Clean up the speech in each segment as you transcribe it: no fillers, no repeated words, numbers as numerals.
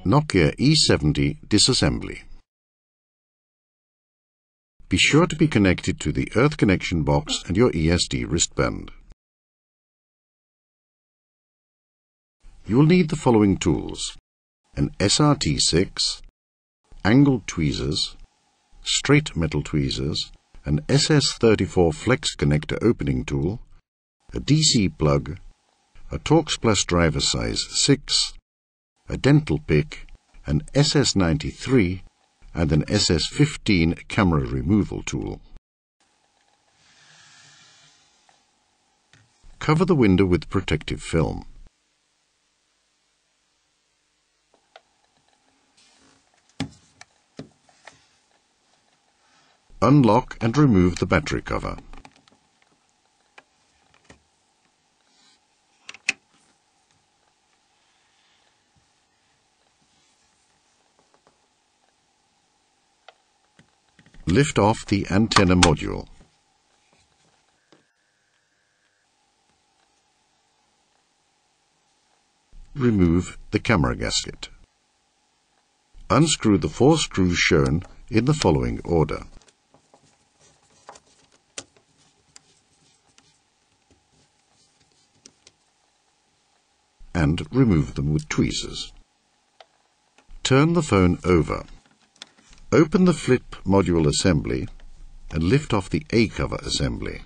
Nokia E70 disassembly. Be sure to be connected to the earth connection box and your ESD wristband. You will need the following tools: an SRT6, angled tweezers, straight metal tweezers, an SS34 flex connector opening tool, a DC plug, a Torx Plus driver size 6, a dental pick, an SS93 and an SS15 camera removal tool. Cover the window with protective film. Unlock and remove the battery cover. Lift off the antenna module. Remove the camera gasket. Unscrew the 4 screws shown in the following order. And remove them with tweezers. Turn the phone over. Open the flip module assembly and lift off the A-cover assembly.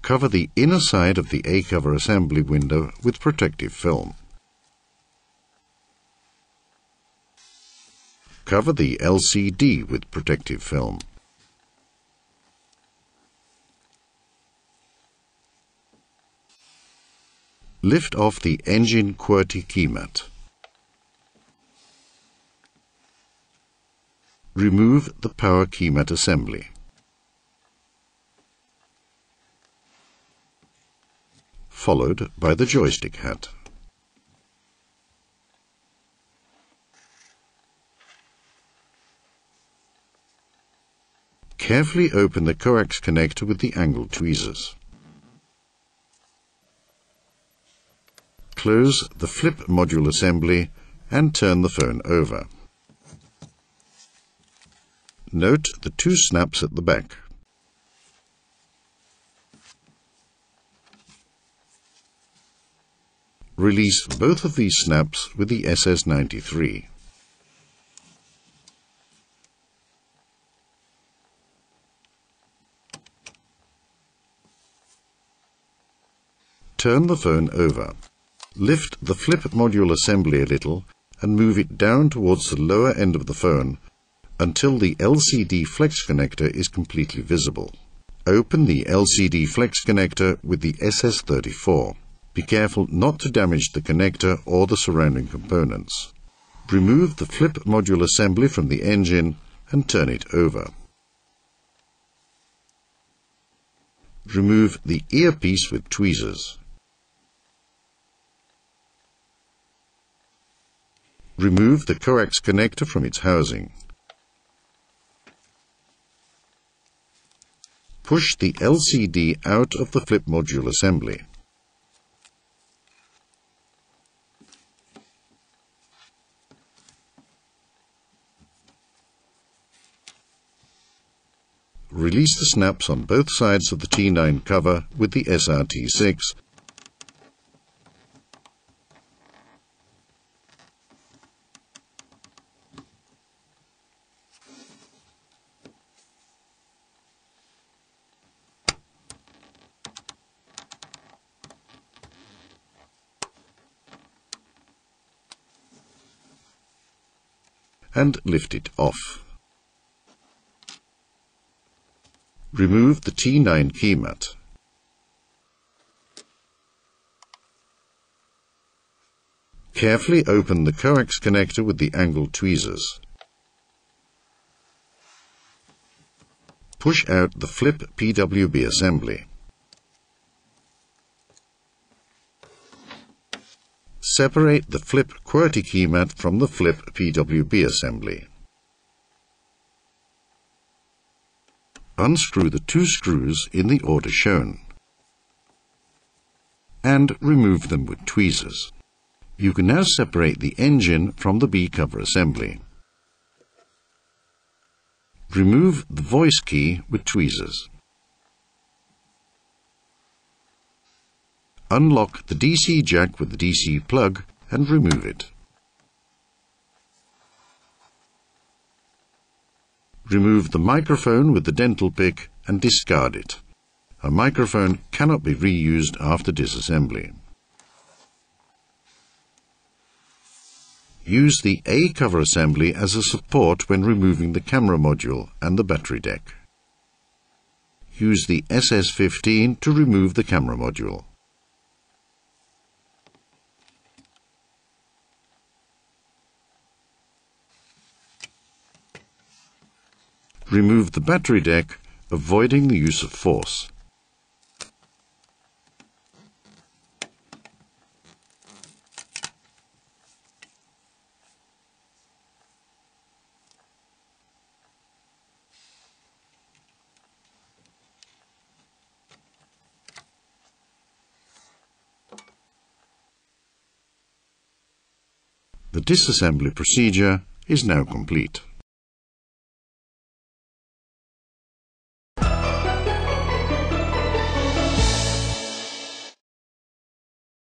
Cover the inner side of the A-cover assembly window with protective film. Cover the LCD with protective film. Lift off the engine QWERTY keymat. Remove the power keymat assembly. Followed by the joystick hat. Carefully open the coax connector with the angled tweezers. Close the flip module assembly and turn the phone over. Note the 2 snaps at the back. Release both of these snaps with the SS93. Turn the phone over. Lift the flip module assembly a little and move it down towards the lower end of the phone until the LCD flex connector is completely visible. Open the LCD flex connector with the SS34. Be careful not to damage the connector or the surrounding components. Remove the flip module assembly from the engine and turn it over. Remove the earpiece with tweezers. Remove the coax connector from its housing. Push the LCD out of the flip module assembly. Release the snaps on both sides of the T9 cover with the SRT6 and lift it off. Remove the T9 keymat. Carefully open the coax connector with the angled tweezers. Push out the flip PWB assembly. Separate the flip QWERTY keymat from the flip PWB assembly. Unscrew the 2 screws in the order shown and remove them with tweezers. You can now separate the engine from the B cover assembly. Remove the voice key with tweezers. Unlock the DC jack with the DC plug and remove it. Remove the microphone with the dental pick and discard it. A microphone cannot be reused after disassembly. Use the A cover assembly as a support when removing the camera module and the battery deck. Use the SS15 to remove the camera module. Remove the battery deck, avoiding the use of force. The disassembly procedure is now complete.